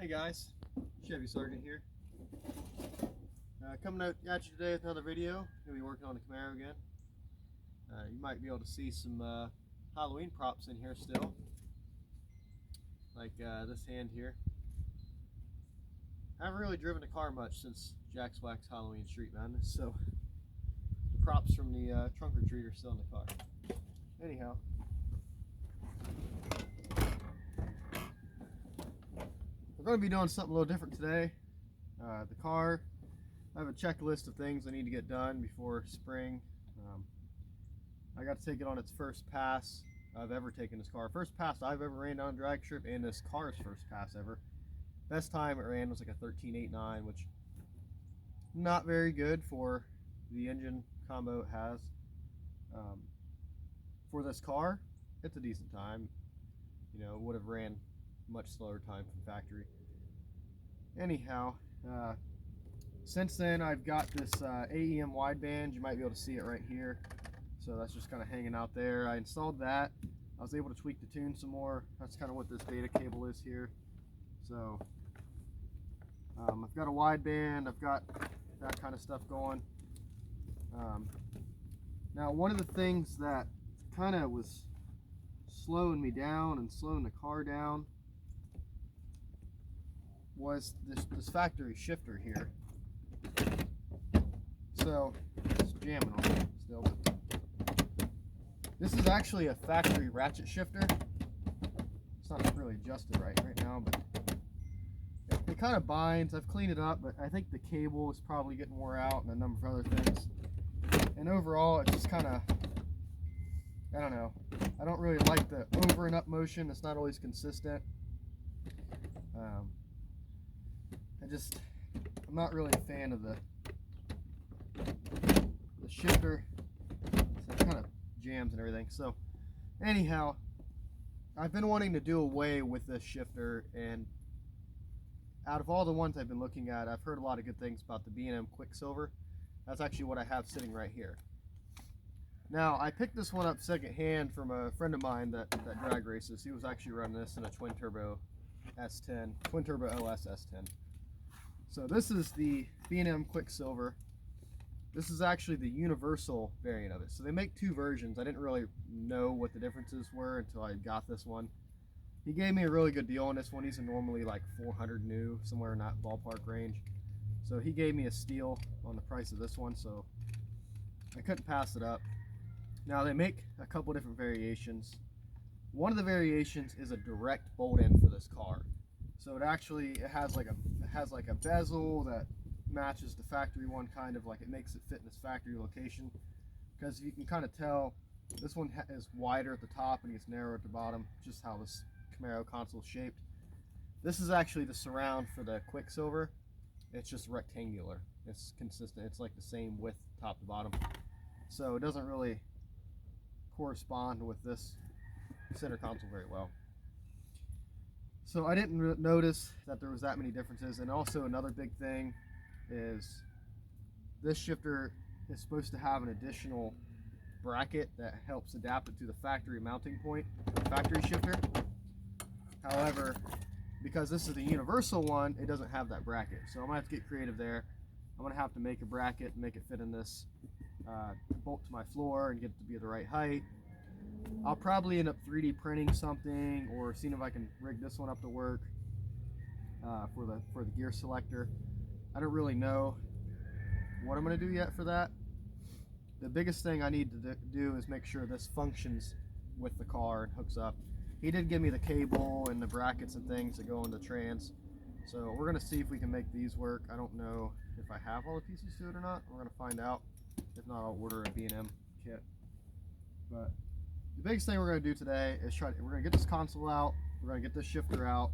Hey guys, Chevy Sergeant here. Coming out at you today with another video. Gonna be working on the Camaro again. You might be able to see some Halloween props in here still, like this hand here. I haven't really driven a car much since Jack's Wax Halloween Street Madness, so the props from the trunk or treat are still in the car. Anyhow. We're going to be doing something a little different today. The car, I have a checklist of things I need to get done before spring. I got to take it on its first pass I've ever taken this car. First pass I've ever ran down a drag strip, and this car's first pass ever. Best time it ran was like a 13.89, which not very good for the engine combo it has. For this car, it's a decent time. You know, it would have ran much slower time from factory. Anyhow, since then I've got this AEM wideband. You might be able to see it right here. So that's just kind of hanging out there. I installed that. I was able to tweak the tune some more. That's kind of what this data cable is here. So I've got a wideband. I've got that kind of stuff going. Now, one of the things that kind of was slowing me down and slowing the car down was this factory shifter here. So it's jamming on it still. This is actually a factory ratchet shifter. It's not really adjusted right now, but it kind of binds. I've cleaned it up, but I think the cable is probably getting wore out and a number of other things. And overall, it's just kind of, I don't know. I don't really like the over and up motion. It's not always consistent. I'm not really a fan of the shifter. So it kind of jams and everything. So anyhow, I've been wanting to do away with this shifter, and out of all the ones I've been looking at, I've heard a lot of good things about the B&M Quicksilver. That's actually what I have sitting right here. Now, I picked this one up secondhand from a friend of mine that drag races. He was actually running this in a twin turbo S10, twin turbo OS S10. So this is the B&M Quicksilver. This is actually the universal variant of it. So they make two versions. I didn't really know what the differences were until I got this one. He gave me a really good deal on this one. These are normally like $400 new, somewhere in that ballpark range. So he gave me a steal on the price of this one, so I couldn't pass it up. Now they make a couple different variations. One of the variations is a direct bolt in for this car. So it has like a bezel that matches the factory one, kind of like it makes it fit in this factory location. Because you can kind of tell this one is wider at the top and it's narrower at the bottom, just how this Camaro console is shaped. This is actually the surround for the Quicksilver. It's just rectangular. It's consistent. It's like the same width top to bottom. So it doesn't really correspond with this center console very well. So I didn't notice that there was that many differences. And also another big thing is this shifter is supposed to have an additional bracket that helps adapt it to the factory mounting point, factory shifter. However, because this is the universal one, it doesn't have that bracket. So I'm gonna have to get creative there. I'm gonna have to make a bracket and make it fit in this bolt to my floor and get it to be the right height. I'll probably end up 3D printing something or seeing if I can rig this one up to work for the gear selector. I don't really know what I'm gonna do yet for that. The biggest thing I need to do is make sure this functions with the car and hooks up. He did give me the cable and the brackets and things that go into trans. So we're gonna see if we can make these work. I don't know if I have all the pieces to it or not. We're gonna find out. If not, I'll order a B&M kit. But the biggest thing we're gonna do today is we're gonna get this console out. We're gonna get this shifter out.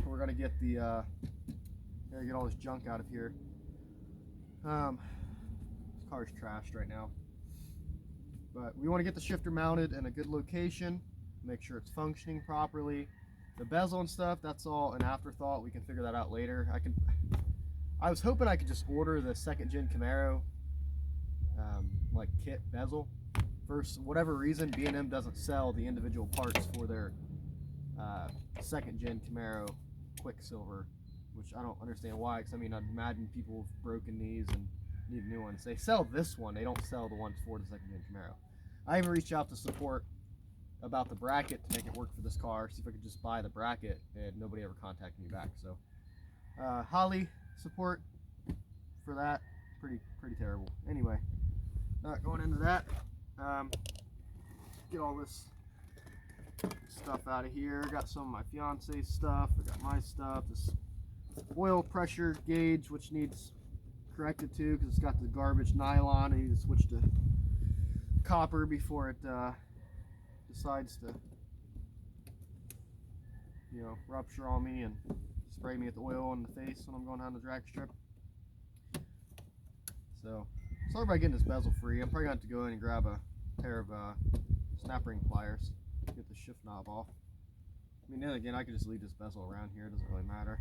We're gonna get get all this junk out of here. This car's trashed right now. But we want to get the shifter mounted in a good location, make sure it's functioning properly. The bezel and stuff, that's all an afterthought. We can figure that out later. I was hoping I could just order the second gen Camaro like kit bezel. For whatever reason, B&M doesn't sell the individual parts for their second gen Camaro Quicksilver, which I don't understand why, because I mean, I'd imagine people have broken these and need new ones. They sell this one, they don't sell the ones for the second gen Camaro. I even reached out to support about the bracket to make it work for this car, see if I could just buy the bracket, and nobody ever contacted me back. So Holly support for that, pretty terrible. Anyway, not going into that. Get all this stuff out of here. Got some of my fiance's stuff, I got my stuff, this oil pressure gauge which needs corrected too because it's got the garbage nylon. I need to switch to copper before it decides to, you know, rupture on me and spray me with oil in the face when I'm going down the drag strip. So sorry about getting this bezel free. I'm probably going to have to go in and grab a pair of snap ring pliers to get the shift knob off. I mean, then again, I could just leave this bezel around here. It doesn't really matter.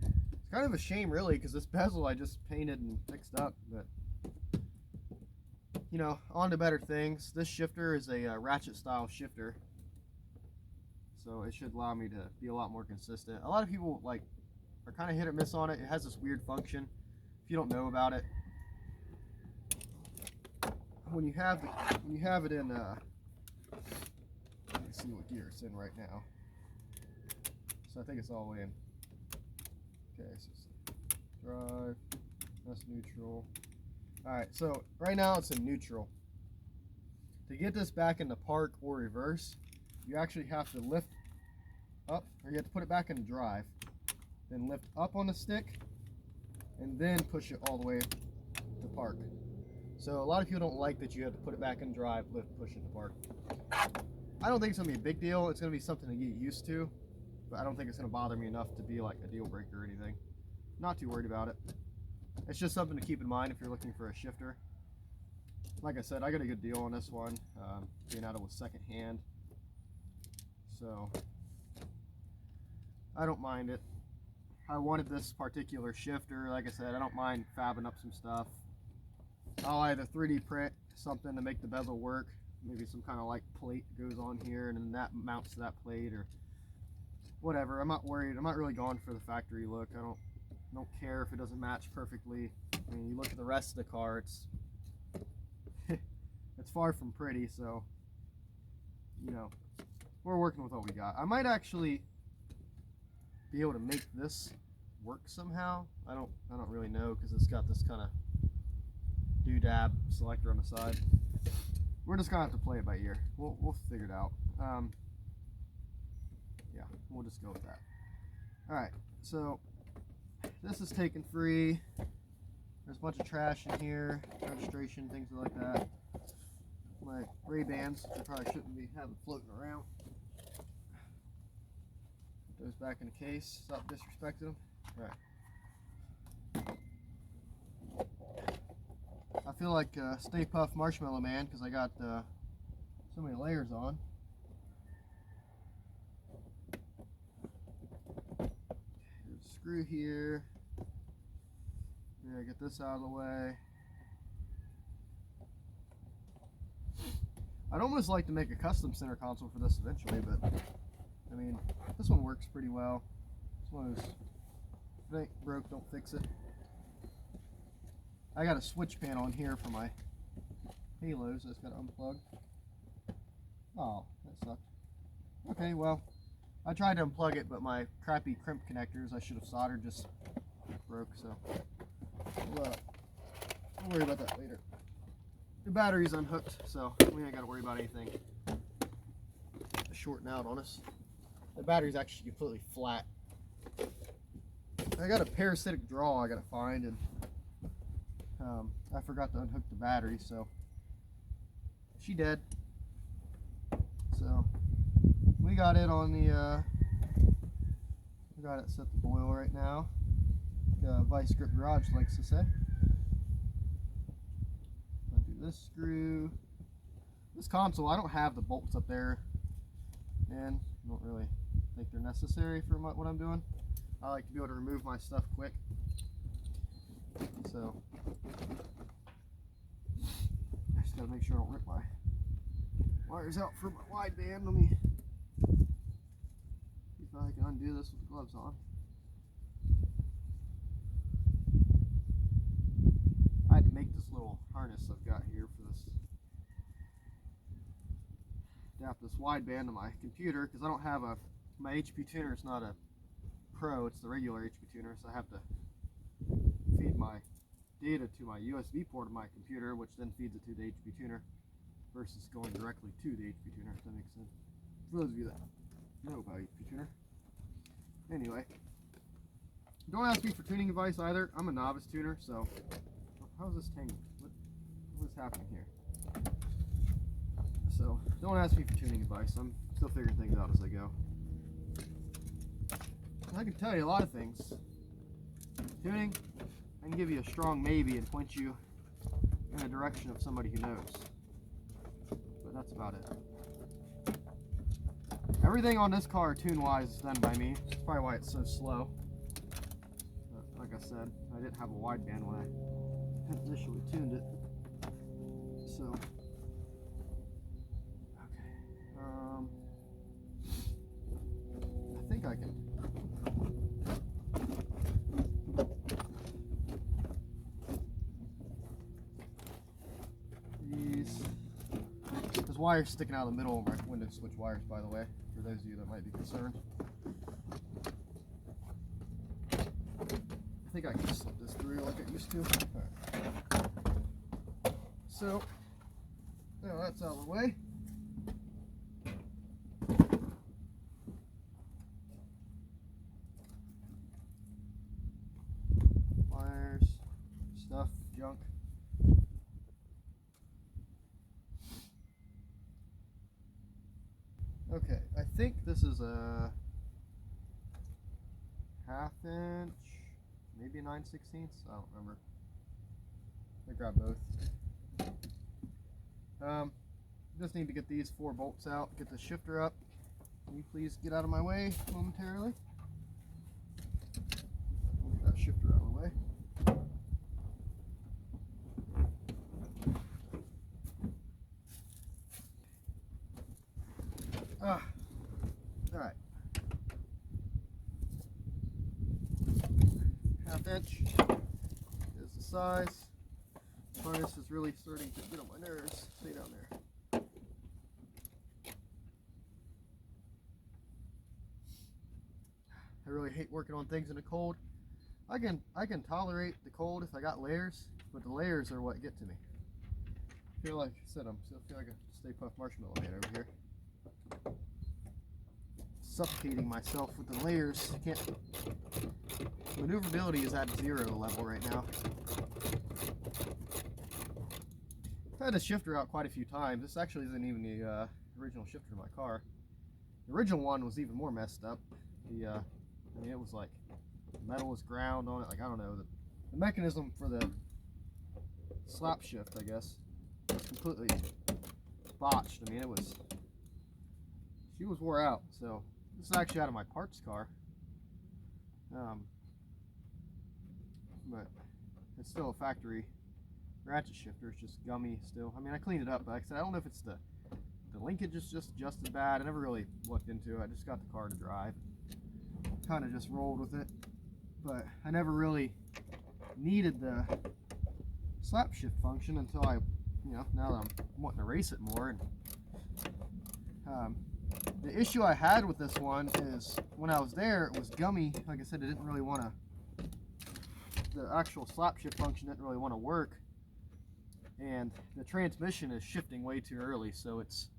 It's kind of a shame, really, because this bezel I just painted and fixed up. But, you know, on to better things. This shifter is a ratchet style shifter, so it should allow me to be a lot more consistent. A lot of people are kind of hit or miss on it. It has this weird function. If you don't know about it, when you have it in let me see what gear it's in right now. So I think it's all the way in. Okay, so it's drive, that's neutral. Alright, so right now it's in neutral. To get this back into park or reverse, you actually have to lift up, or you have to put it back in drive, then lift up on the stick, and then push it all the way to park. So a lot of people don't like that you have to put it back in drive, lift, push it to park. I don't think it's going to be a big deal. It's going to be something to get used to, but I don't think it's going to bother me enough to be like a deal breaker or anything. Not too worried about it. It's just something to keep in mind if you're looking for a shifter. Like I said, I got a good deal on this one, being out of it second hand. So I don't mind it. I wanted this particular shifter. Like I said, I don't mind fabbing up some stuff. I'll either 3D print something to make the bezel work, maybe some kind of like plate goes on here and then that mounts to that plate or whatever. I'm not worried. I'm not really going for the factory look. I don't care if it doesn't match perfectly. I mean, you look at the rest of the car, it's it's far from pretty, so you know, we're working with what we got. I might actually be able to make this work somehow. I don't really know because it's got this kind of doodad selector on the side. We're just gonna have to play it by ear. We'll figure it out. Yeah, we'll just go with that. All right, so this is taken free. There's a bunch of trash in here, registration, things like that. My Ray-Bans, which I probably shouldn't be having floating around. Put those back in the case. Stop disrespecting them. All right. I feel like Stay Puft Marshmallow Man because I got so many layers on. There's a screw here. Yeah, get this out of the way. I'd almost like to make a custom center console for this eventually, but I mean, this one works pretty well. It's one of those, if it ain't broke, don't fix it. I got a switch panel in here for my halos. I just got to unplug. Oh, that sucked. Okay, well, I tried to unplug it, but my crappy crimp connectors I should have soldered just broke, so we'll worry about that later. The battery's unhooked, so we ain't got to worry about anything shorting out on us. The battery's actually completely flat. I got a parasitic draw I got to find, and I forgot to unhook the battery, so she dead. So we got it on the we got it set to boil right now. Vice Grip Garage likes to say. I'll do this screw. This console, I don't have the bolts up there, and I don't really think they're necessary for what I'm doing. I like to be able to remove my stuff quick. So I just gotta make sure I don't rip my wires out for my wideband. Let me do this with the gloves on. I had to make this little harness I've got here for this. Adapt this wideband to my computer because I don't have my HP tuner is not a Pro, it's the regular HP tuner, so I have to feed my data to my USB port of my computer, which then feeds it to the HP tuner versus going directly to the HP tuner, if that makes sense. For those of you that know about HP tuner. Anyway, don't ask me for tuning advice either. I'm a novice tuner, so how's this tangled? What is happening here? So don't ask me for tuning advice. I'm still figuring things out as I go. I can tell you a lot of things. Tuning, I can give you a strong maybe and point you in a direction of somebody who knows. But that's about it. Everything on this car, tune-wise, is done by me. That's probably why it's so slow. But like I said, I didn't have a wideband when I had initially tuned it. So, okay. I think I can. There's wires sticking out of the middle of my window switch wires, by the way, for those of you that might be concerned. I think I can slip this through like I used to. Right. So, now that's out of the way. Wires, stuff, junk. Okay, I think this is a 1/2 inch, maybe a 9/16. I don't remember. I grabbed both. Just need to get these 4 bolts out, get the shifter up. Can you please get out of my way momentarily? Get that shifter out of the way. Alright. 1/2 inch is the size. Harness is really starting to get on my nerves. Stay down there. I really hate working on things in the cold. I can tolerate the cold if I got layers, but the layers are what get to me. I feel like I said, I feel like a Stay Puft Marshmallow Man over here. Suffocating myself with the layers. Maneuverability is at 0 level right now. I've had the shifter out quite a few times. This actually isn't even the original shifter in my car. The original one was even more messed up. I mean, it was like metal was ground on it. Like, I don't know, the mechanism for the slap shift, I guess, was completely botched. I mean, she was wore out. So this is actually out of my parts car, but it's still a factory ratchet shifter. It's just gummy still. I mean, I cleaned it up, but like I said, I don't know if it's the linkage is just as bad. I never really looked into it. I just got the car to drive, kind of just rolled with it, but I never really needed the slap shift function until I, now that I'm wanting to race it more. And the issue I had with this one is when I was there, it was gummy. Like I said, it didn't really want to, the actual slap shift function didn't really want to work. And the transmission is shifting way too early, so it's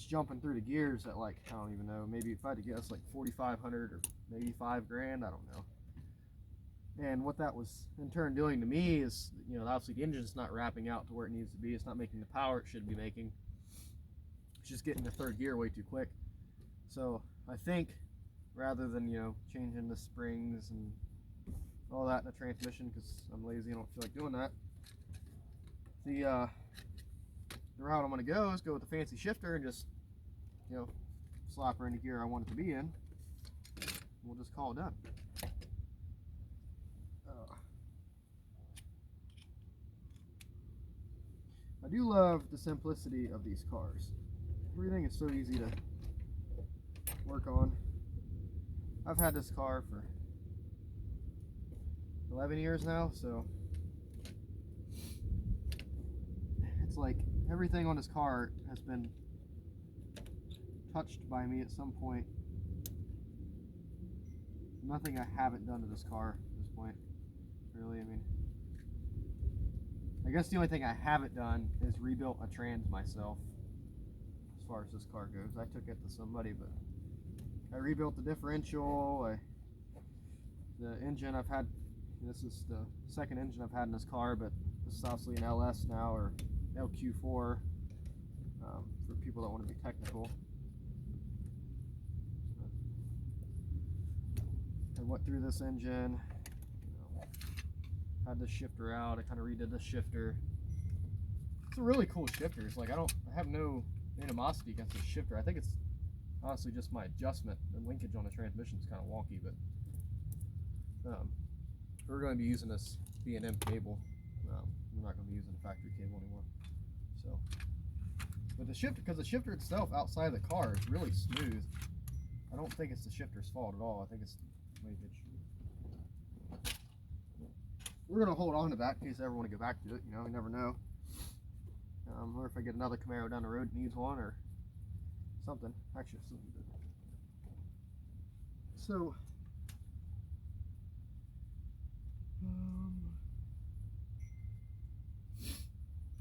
jumping through the gears at, like, I don't even know, maybe if I had to guess, like 4,500 or maybe $5 grand, I don't know. And what that was in turn doing to me is, obviously the engine's not wrapping out to where it needs to be. It's not making the power it should be making. It's just getting the 3rd gear way too quick. So I think rather than, changing the springs and all that in the transmission, because I'm lazy, I don't feel like doing that, the route I'm going to go is go with the fancy shifter and just, slap her in the gear I want it to be in. And we'll just call it done. I do love the simplicity of these cars. Everything is so easy to work on. I've had this car for 11 years now, so it's like everything on this car has been touched by me at some point. Nothing I haven't done to this car at this point, really. I mean, I guess the only thing I haven't done is rebuilt a trans myself, as far as this car goes. I took it to somebody, but I rebuilt the differential, the engine I've had. This is the second engine I've had in this car, but this is obviously an LS now, or LQ4, for people that want to be technical. I went through this engine, had this shifter out. I kind of redid this shifter. It's a really cool shifter. It's like I have no animosity against this shifter. I think it's honestly just my adjustment. The linkage on the transmission is kind of wonky, but we're going to be using this B&M cable. We're not going to be using the factory cable anymore. So, but the shifter, because the shifter itself outside of the car is really smooth. I don't think it's the shifter's fault at all. I think it's the linkage. We're going to hold on to that in case I ever want to go back to it. You know, you never know. Or if I get another Camaro down the road that needs one or something. Actually, something good. So,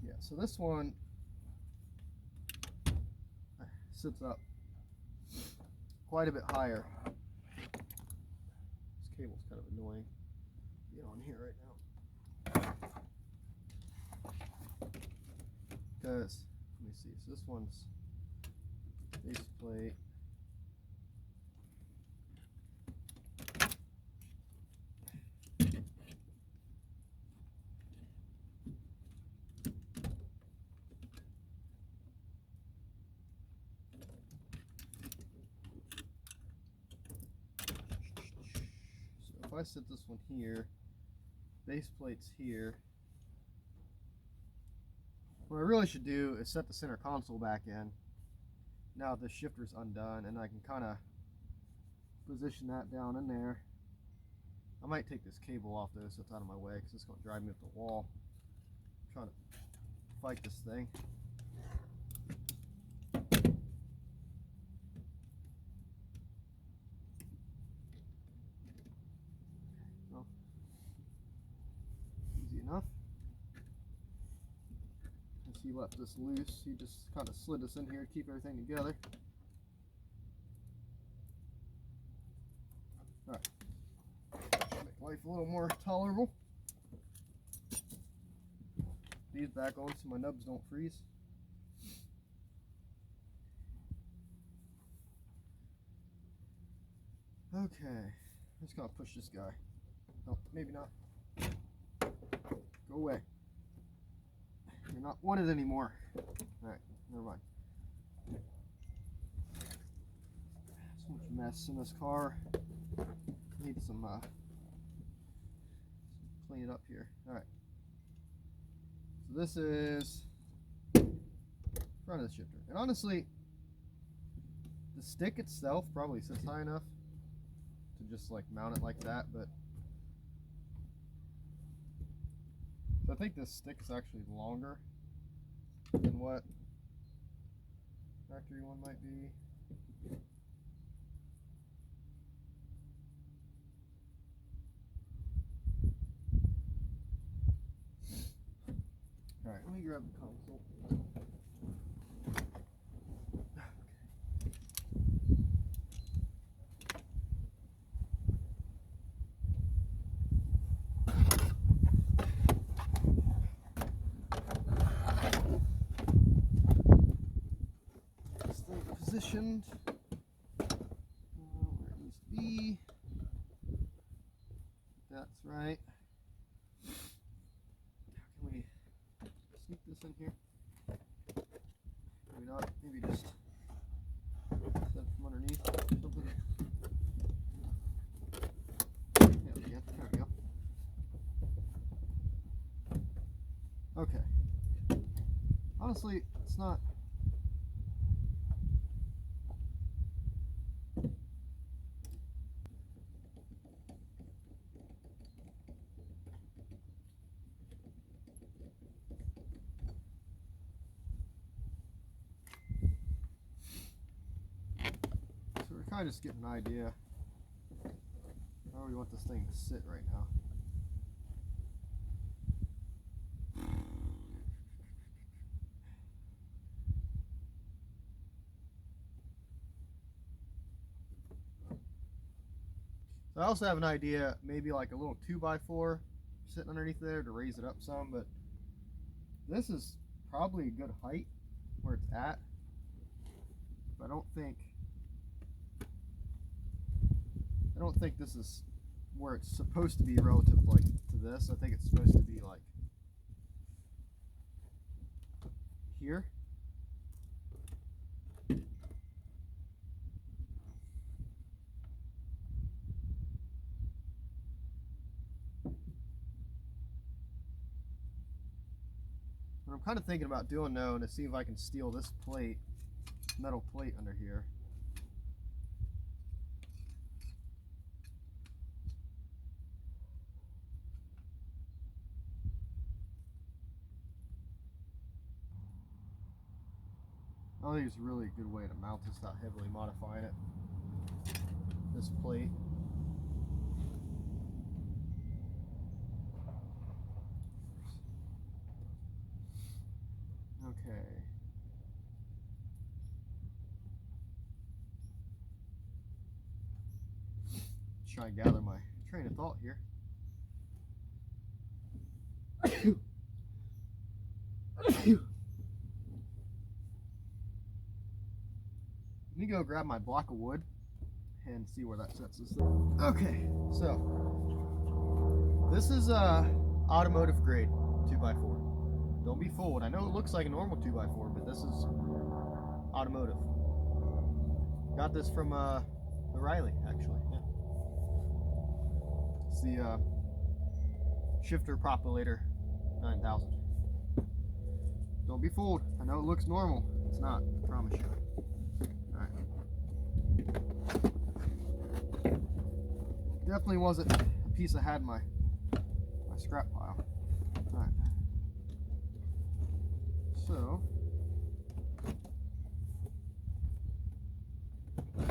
yeah, so this one sits up quite a bit higher. This cable's kind of annoying. Get on here right now. Because, let me see, so this one's base plate. If I set this one here, base plate's here. What I really should do is set the center console back in. Now the shifter's undone, and I can kind of position that down in there. I might take this cable off though, so it's out of my way, because it's going to drive me up the wall. I'm trying to fight this thing. Well, easy enough. As he left this loose, he just kind of slid this in here to keep everything together. Alright. Make life a little more tolerable. These back on so my nubs don't freeze. Okay, I'm just gonna push this guy. No, maybe not. Go away. You're not wanted anymore. Alright, never mind. So much mess in this car. Need some clean it up here. Alright. So this is front of the shifter. And honestly, the stick itself probably sits high enough to just like mount it like that, but so I think this stick is actually longer than what factory one might be. Alright, let me grab the console. Positioned where it needs to be. That's right. Can we sneak this in here? Maybe not. Maybe just set it from underneath or something. Yeah, there we go. Okay. Honestly, it's not. kind of just getting an idea how we want this thing to sit right now. So I also have an idea, maybe like a little 2x4 sitting underneath there to raise it up some, but this is probably a good height where it's at. But I don't think this is where it's supposed to be relative like to this. I think it's supposed to be like here. What I'm kind of thinking about doing though, to see if I can steal this plate, metal plate under here. I think it's a really good way to mount this without heavily modifying it. This plate. Okay. Try and gather my train of thought here. Let me go grab my block of wood and see where that sets us there. Okay, so this is automotive grade 2x4. Don't be fooled. I know it looks like a normal 2x4, but this is automotive. Got this from the Riley, actually. Yeah. It's the shifter Propulator 9000. Don't be fooled. I know it looks normal. It's not. I promise you. Definitely wasn't a piece I had in my scrap pile. Alright. So,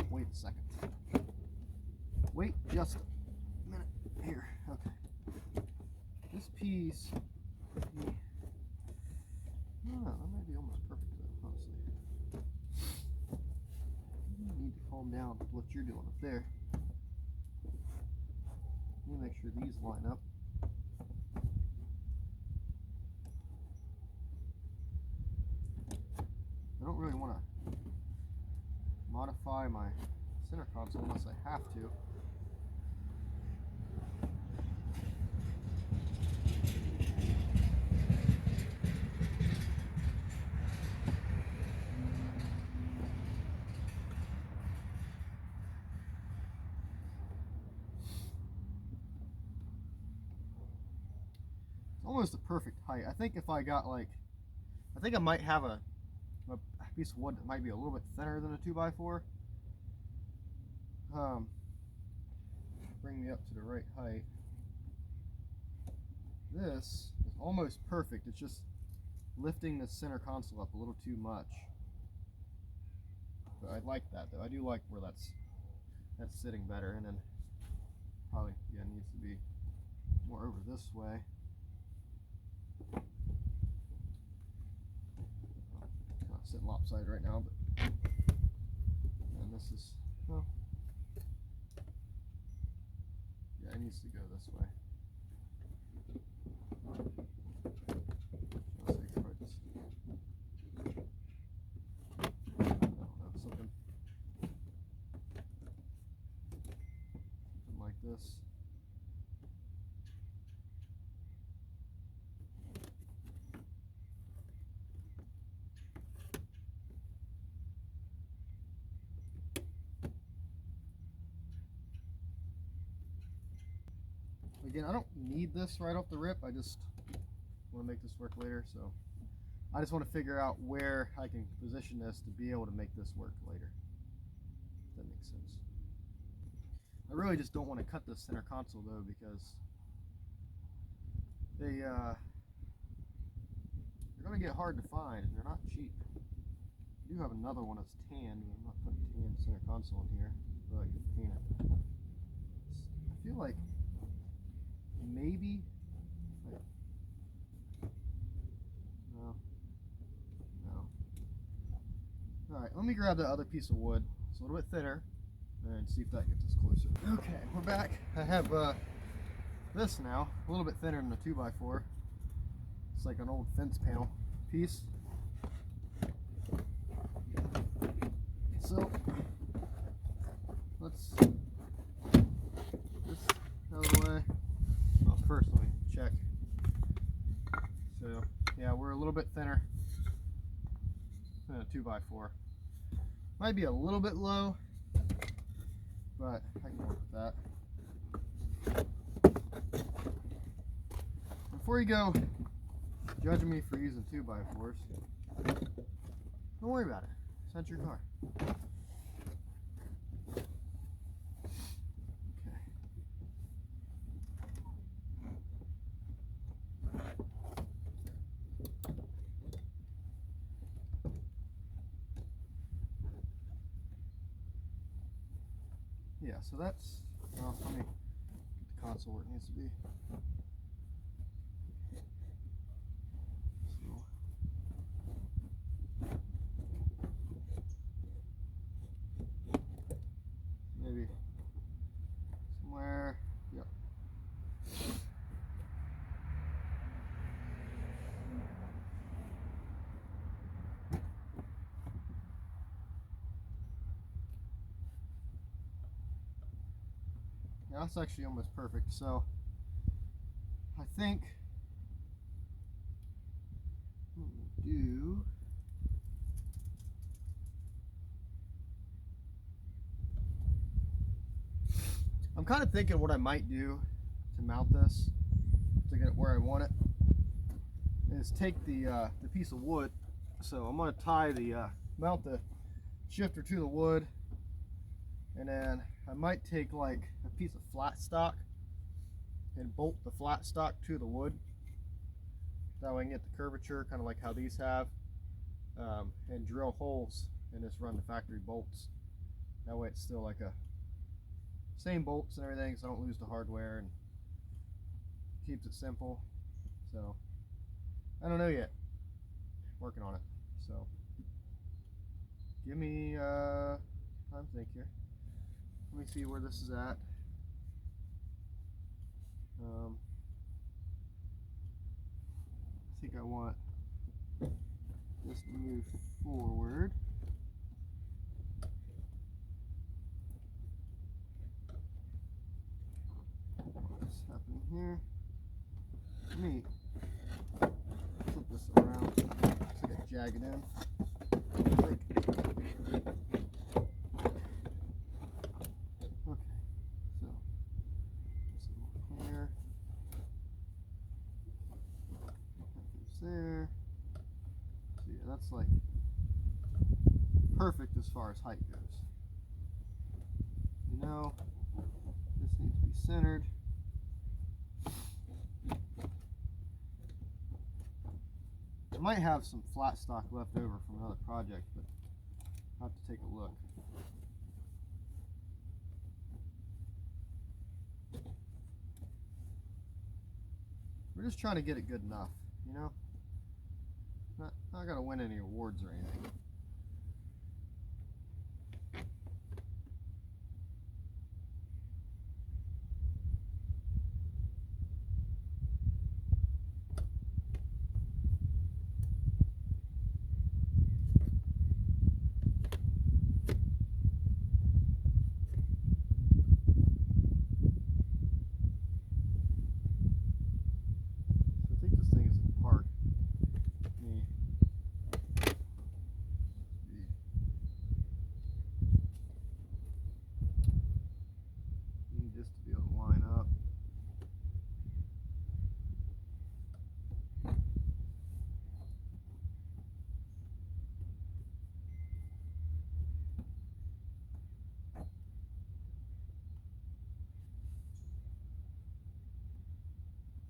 wait a second. Wait just a minute. Here, okay. This piece, that might be almost perfect though, honestly. You need to calm down with what you're doing up there. Let me make sure these line up. I don't really want to modify my center console unless I have to. Almost the perfect height. I think if I got like, I think I might have a piece of wood that might be a little bit thinner than a 2x4. Bring me up to the right height. This is almost perfect. It's just lifting the center console up a little too much. But I like that though. I do like where that's sitting better, and then probably needs to be more over this way. Sitting lopsided right now, but and this is, well, yeah, it needs to go this way. I'll say try just, I don't know, something like this. Again, I don't need this right off the rip. I just want to make this work later, so I just want to figure out where I can position this to be able to make this work later. If that makes sense. I really just don't want to cut this center console though, because they're going to get hard to find, and they're not cheap. I do have another one that's tan, but I'm not putting tan center console in here. so I can paint it. I feel like maybe, no. Alright, let me grab that other piece of wood. It's a little bit thinner, and see if that gets us closer. Okay, we're back. I have this now, a little bit thinner than a 2x4. It's like an old fence panel piece. So let's get this out of the way. Well, first let me check. So yeah, we're a little bit thinner than a 2x4. Might be a little bit low, but I can work with that. Before you go judging me for using 2x4s, don't worry about it. It's not your car. Okay. Yeah, so that's, well, let me get the console where it needs to be. Maybe somewhere, yep. Yeah, that's actually almost perfect. So I think what we'll do, I'm kind of thinking what I might do to mount this to get it where I want it is take the piece of wood. So I'm going to tie the mount the shifter to the wood, and then I might take like a piece of flat stock and bolt the flat stock to the wood. That way I can get the curvature, kind of like how these have, and drill holes and just run the factory bolts. That way it's still like a same bolts and everything, so I don't lose the hardware, and keeps it simple. So I don't know yet. Working on it. So give me time to think here. Let me see where this is at. I think I want this to move forward. What's happening here? Let me flip this around so I get jagged in. Okay, so this is more clear. There. So yeah, that's like perfect as far as height goes. You know, this needs to be centered. I might have some flat stock left over from another project, but I'll have to take a look. We're just trying to get it good enough, you know? Not gonna win any awards or anything.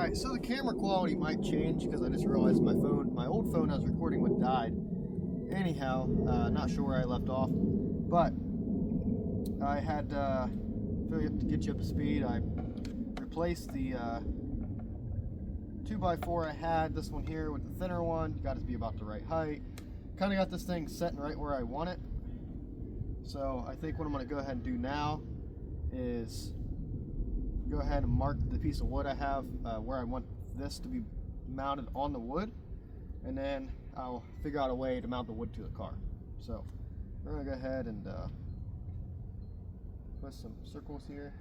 Alright, so the camera quality might change because I just realized my old phone I was recording with died. Anyhow, not sure where I left off, but I had to get you up to speed. I replaced the 2x4 I had, this one here, with the thinner one. Got it to be about the right height. Kind of got this thing set right where I want it. So I think what I'm going to go ahead and do now is go ahead and mark the piece of wood I have where I want this to be mounted on the wood, and then I'll figure out a way to mount the wood to the car. So we're going to go ahead and put some circles here.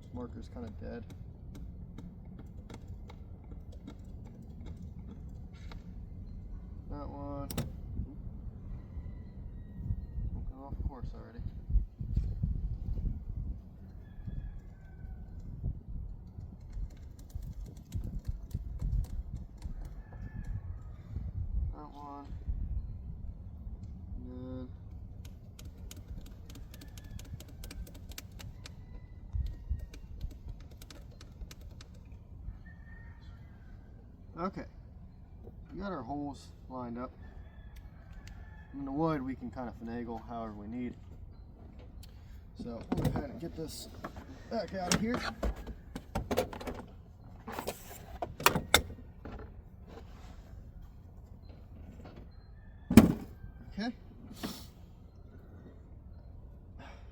This marker's kind of dead. That one. Going off course already. That one. And then okay. We got our holes lined up. In the wood, we can kind of finagle however we need. So we'll go ahead and get this back out of here. Okay.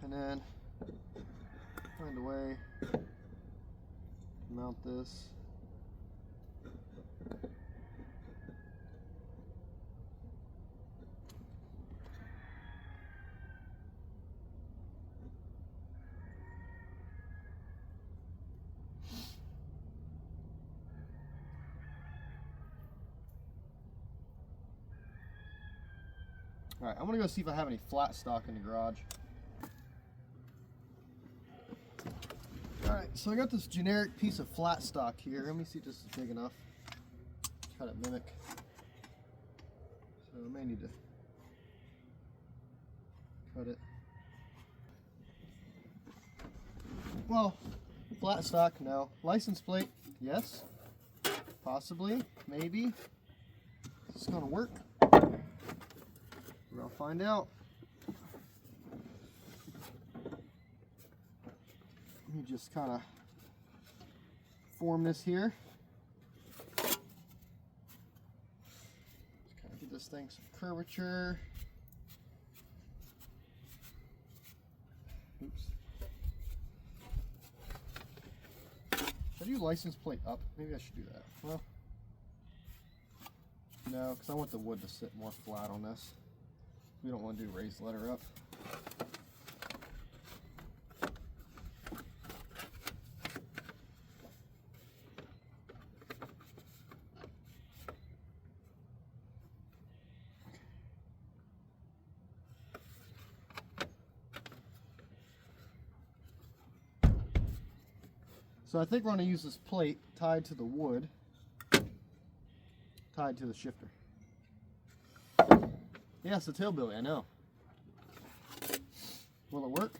And then find a way to mount this. Alright, I'm going to go see if I have any flat stock in the garage. Alright, so I got this generic piece of flat stock here. Let me see if this is big enough. Try to mimic. So I may need to cut it. Well, flat stock, no. License plate, yes. Possibly, maybe. It's going to work. We're gonna find out. Let me just kind of form this here. Just kind of give this thing some curvature. Oops. Should I do license plate up? Maybe I should do that. Well, no, because I want the wood to sit more flat on this. We don't want to do raised letter up. So I think we're going to use this plate tied to the wood, tied to the shifter. Yeah, it's a tailbilly, I know. Will it work?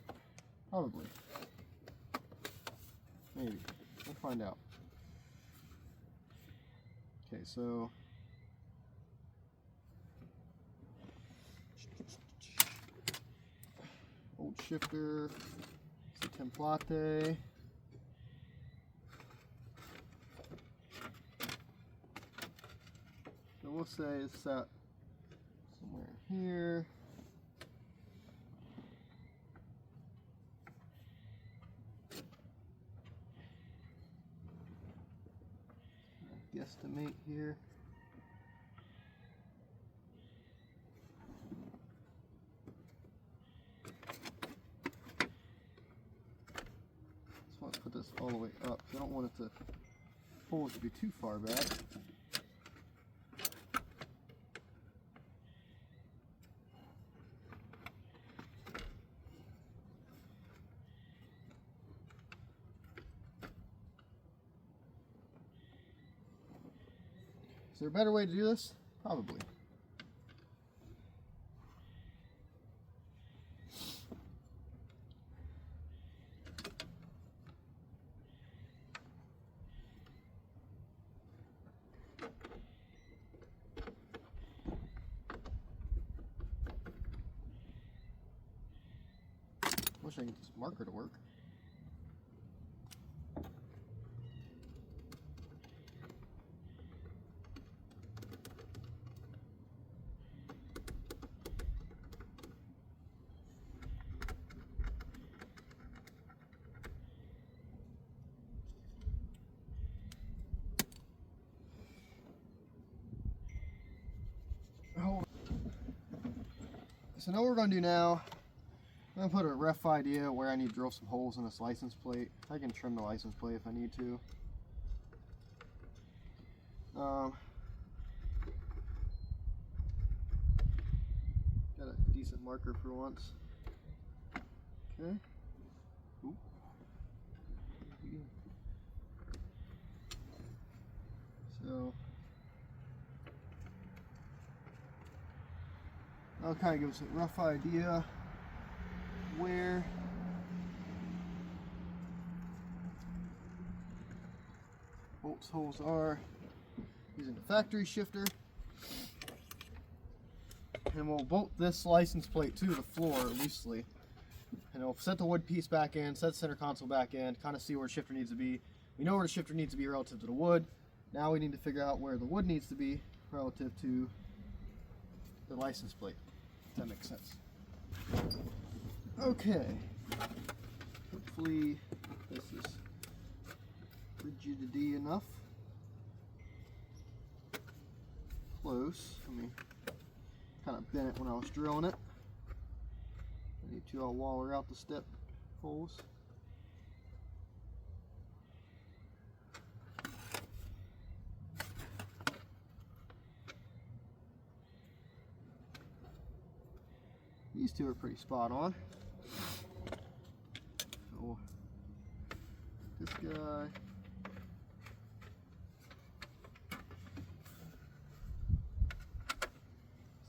Probably. Maybe. We'll find out. Okay, so old shifter, it's a template. So we'll say it's set somewhere here. Guesstimate here. Just want to put this all the way up. I don't want it to pull it to be too far back. Is there a better way to do this? Probably. wish I could get this marker to work. So now what we're going to do now, I'm going to put a rough idea where I need to drill some holes in this license plate. I can trim the license plate if I need to. Got a decent marker for once. Okay. Ooh. So that'll kind of give us a rough idea where bolts holes are using the factory shifter. And we'll bolt this license plate to the floor loosely. And we'll set the wood piece back in, set the center console back in, kind of see where the shifter needs to be. We know where the shifter needs to be relative to the wood. Now we need to figure out where the wood needs to be relative to the license plate. If that makes sense. Okay. Hopefully this is rigidity enough. Close. Let me kind of bent it when I was drilling it. I need to waller out the step holes. These two are pretty spot on. So this guy.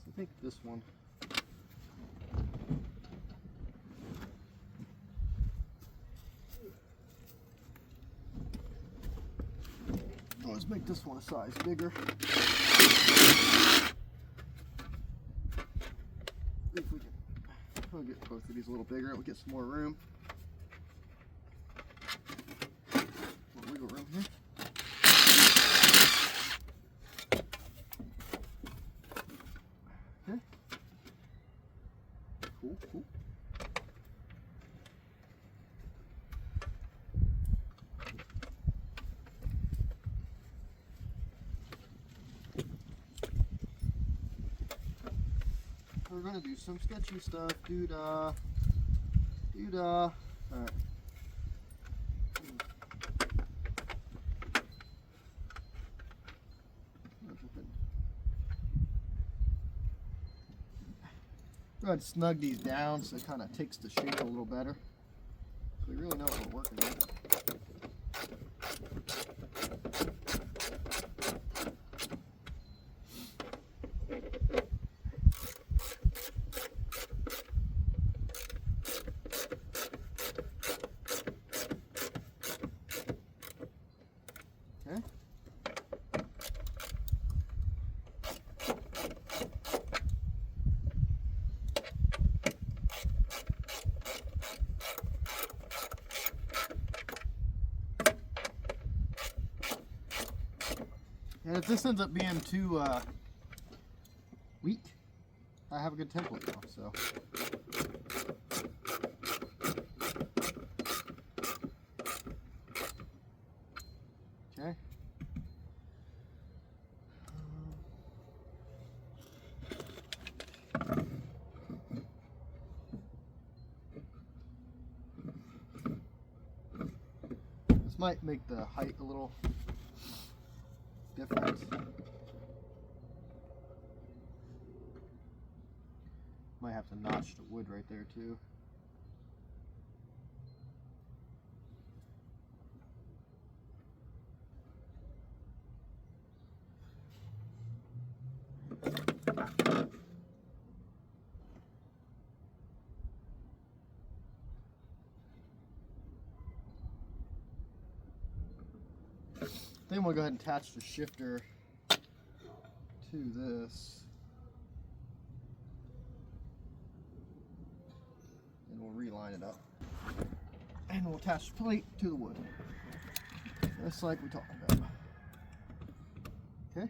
So I think this one. Let's make this one a size bigger. If we can, we'll get both of these a little bigger. We'll get some more room. More wiggle room here. Okay. Cool, cool. We're gonna do some sketchy stuff. Doo-dah. Doo-dah. Alright. Go ahead and snug these down so it kind of takes the shape a little better. So we really know what we're working with. And if this ends up being too weak, I have a good template now, so. Okay. This might make the height a little different. Might have to notch the wood right there too. Then we'll go ahead and attach the shifter to this. And we'll reline it up. And we'll attach the plate to the wood. Just like we talked about. Okay.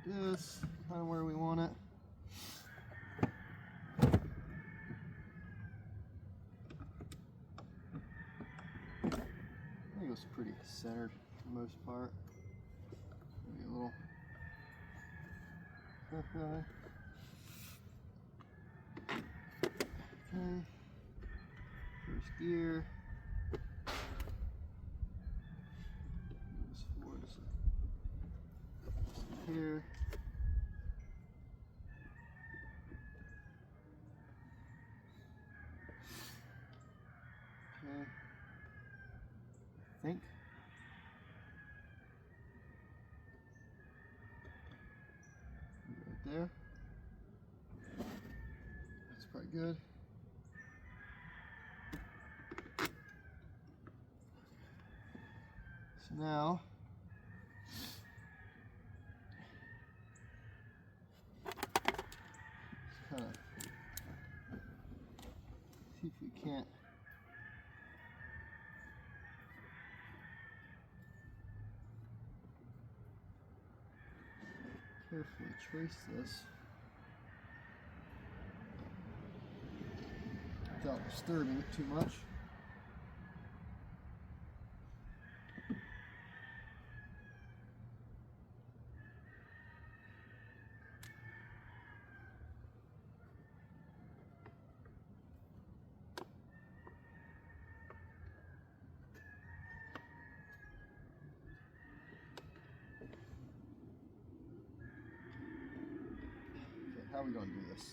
This kind of where we want it. I think it was pretty centered for the most part. Maybe a little. Okay. First gear. This forward is here. Okay. I think. Right there. That's quite good. So now, let's kind of see if we can't carefully trace this without disturbing it too much. How are we going to do this?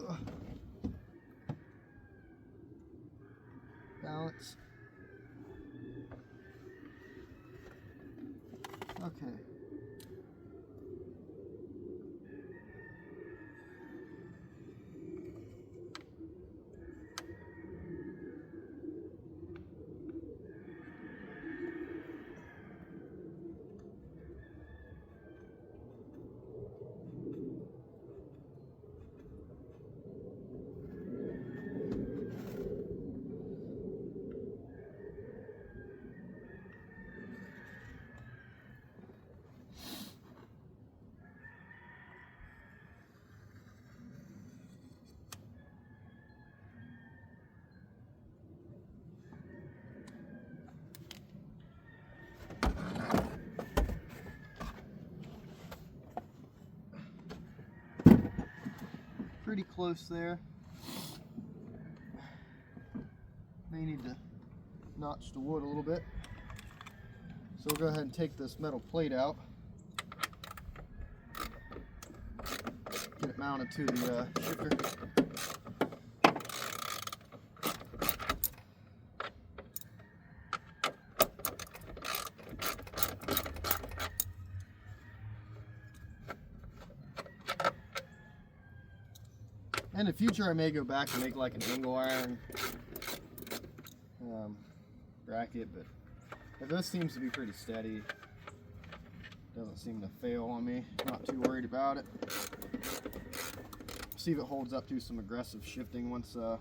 Ugh. Balance. Okay. Pretty close there. May need to notch the wood a little bit. So we'll go ahead and take this metal plate out. Get it mounted to the shifter. In the future, I may go back and make like an angle iron bracket, but this seems to be pretty steady. Doesn't seem to fail on me. Not too worried about it. See if it holds up to some aggressive shifting once start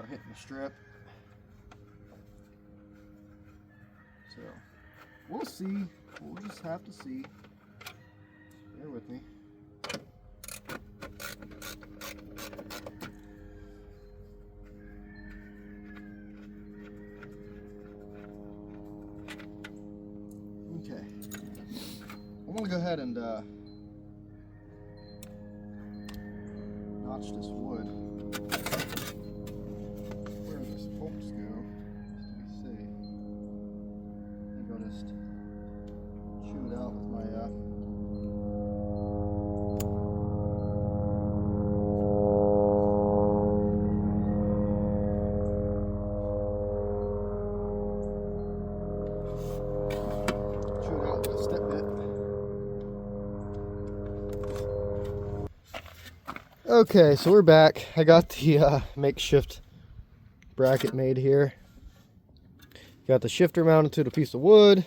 hitting the strip. So we'll see. We'll just have to see. Bear with me. Okay, I'm going to go ahead and notch this wood. Where does this bolts go? Just to be safe. I think I'll just chew it out with my step bit. Okay, so we're back. I got the makeshift bracket made here. Got the shifter mounted to the piece of wood.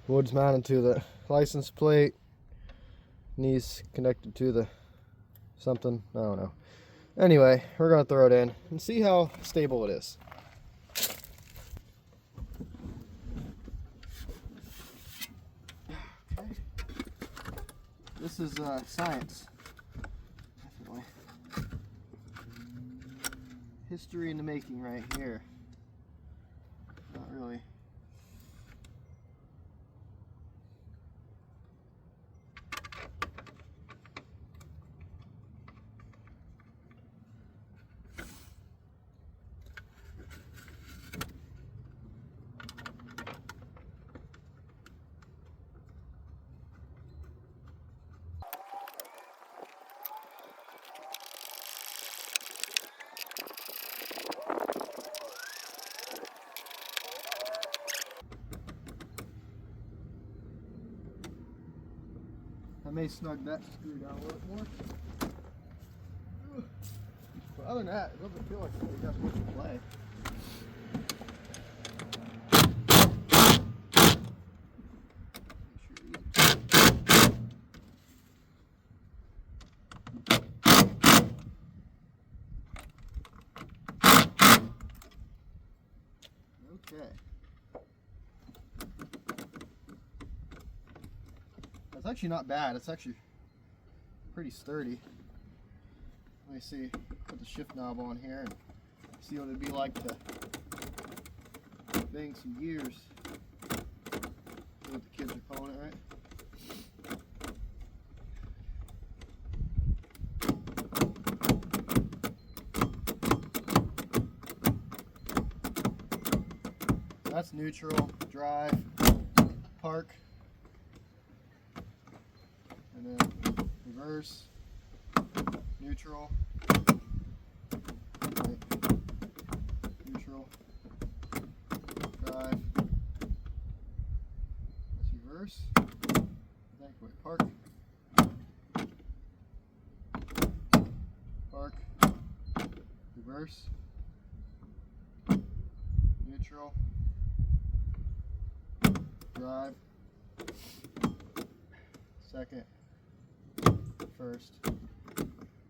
Wood's mounted to the license plate. Knees connected to the something. I don't know. Anyway, we're going to throw it in and see how stable it is. Okay. This is science. Definitely. History in the making right here. Not really. I may snug that screw down a little more. But other than that, it doesn't feel like we got much to play. Okay. That's actually not bad. It's actually pretty sturdy. Let me see. Put the shift knob on here and see what it'd be like to bang some gears. See what the kids are calling it, right? That's neutral, drive, park, and then reverse, neutral, right, neutral, drive, that's reverse, wait, park, park, reverse, neutral, drive, second, first.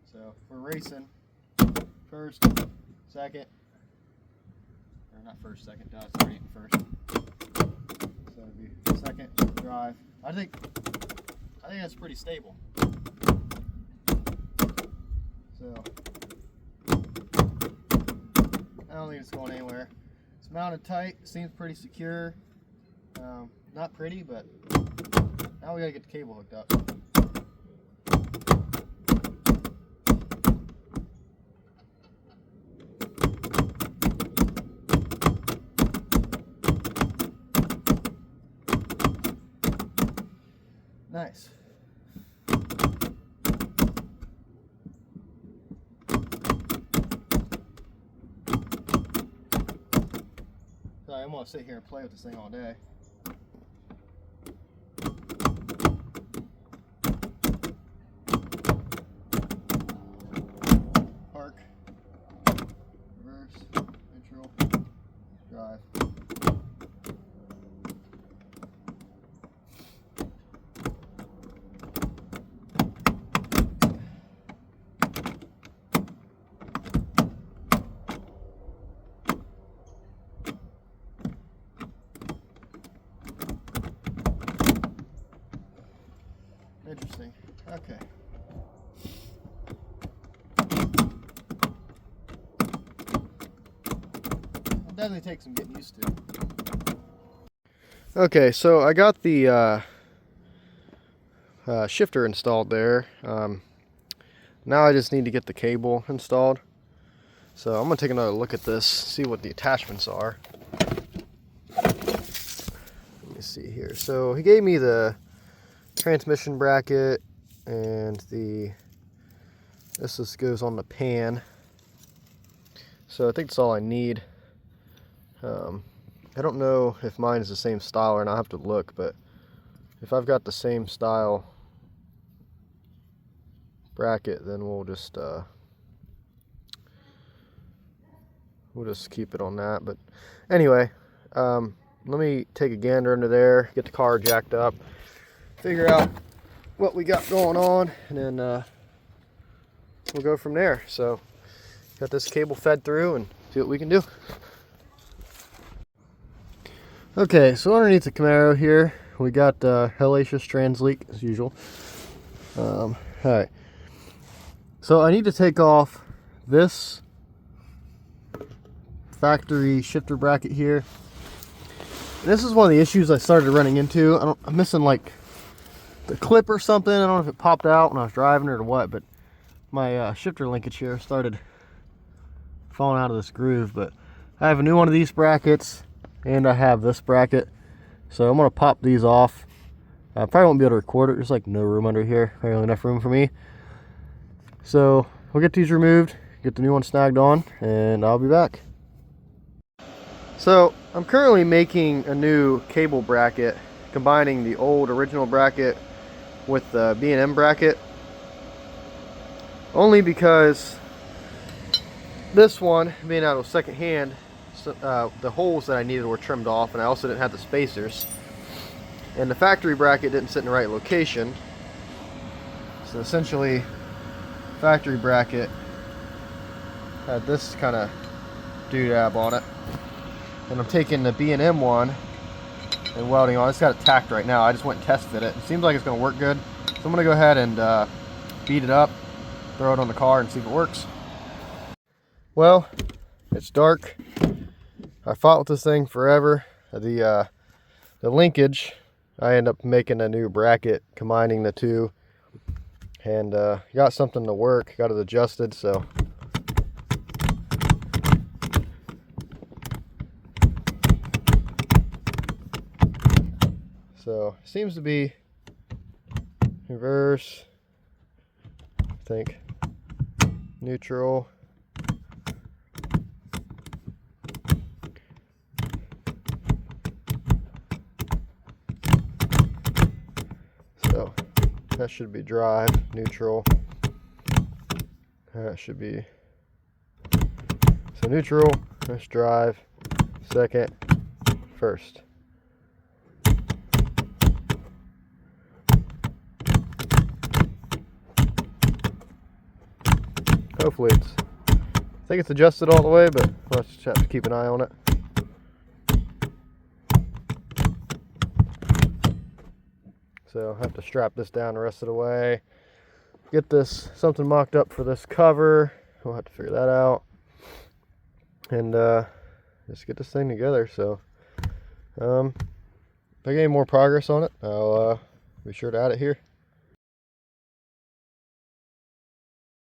So if we're racing, first, second, or not first, second, it's already in first. So it'd be second, drive. I think that's pretty stable. So I don't think it's going anywhere. It's mounted tight, seems pretty secure. Not pretty, but now we gotta get the cable hooked up. Nice. So I'm gonna sit here and play with this thing all day. Park, reverse, neutral, drive. Interesting. Okay. It'll definitely take some getting used to. Okay, so I got the shifter installed there. Now I just need to get the cable installed. So I'm going to take another look at this, see what the attachments are. Let me see here. So he gave me the transmission bracket and this just goes on the pan. So I think that's all I need. I don't know if mine is the same style or not. I'll have to look, but if I've got the same style bracket, then we'll just keep it on that. But anyway, let me take a gander under there, get the car jacked up, figure out what we got going on, and then we'll go from there. So got this cable fed through and see what we can do. Okay, so underneath the Camaro here, we got hellacious trans leak as usual. Alright, so I need to take off this factory shifter bracket here. And this is one of the issues I started running into. I'm missing like the clip or something. I don't know if it popped out when I was driving it or what, but my shifter linkage here started falling out of this groove. But I have a new one of these brackets, and I have this bracket, so I'm gonna pop these off. I probably won't be able to record it. There's like no room under here, barely enough room for me. So we'll get these removed, get the new one snagged on, and I'll be back. So I'm currently making a new cable bracket, combining the old original bracket with the B&M bracket, only because this one, being out of second hand, the holes that I needed were trimmed off, and I also didn't have the spacers, and the factory bracket didn't sit in the right location. So essentially, factory bracket had this kind of doodab on it, and I'm taking the B&M one and welding on. It's got it tacked right now. I just went and test fit it. It seems like it's going to work good, so I'm going to go ahead and beat it up, throw it on the car, and see if it works. Well, it's dark. I fought with this thing forever. The linkage, I end up making a new bracket, combining the two, and got something to work, got it adjusted. So seems to be reverse, I think, neutral. So that should be drive, neutral. That should be, so neutral, that's drive, second, first. Hopefully I think it's adjusted all the way, but we'll just have to keep an eye on it. So I'll have to strap this down the rest of the way. Get this, something mocked up for this cover. We'll have to figure that out. And just get this thing together. So if I get any more progress on it, I'll be sure to add it here.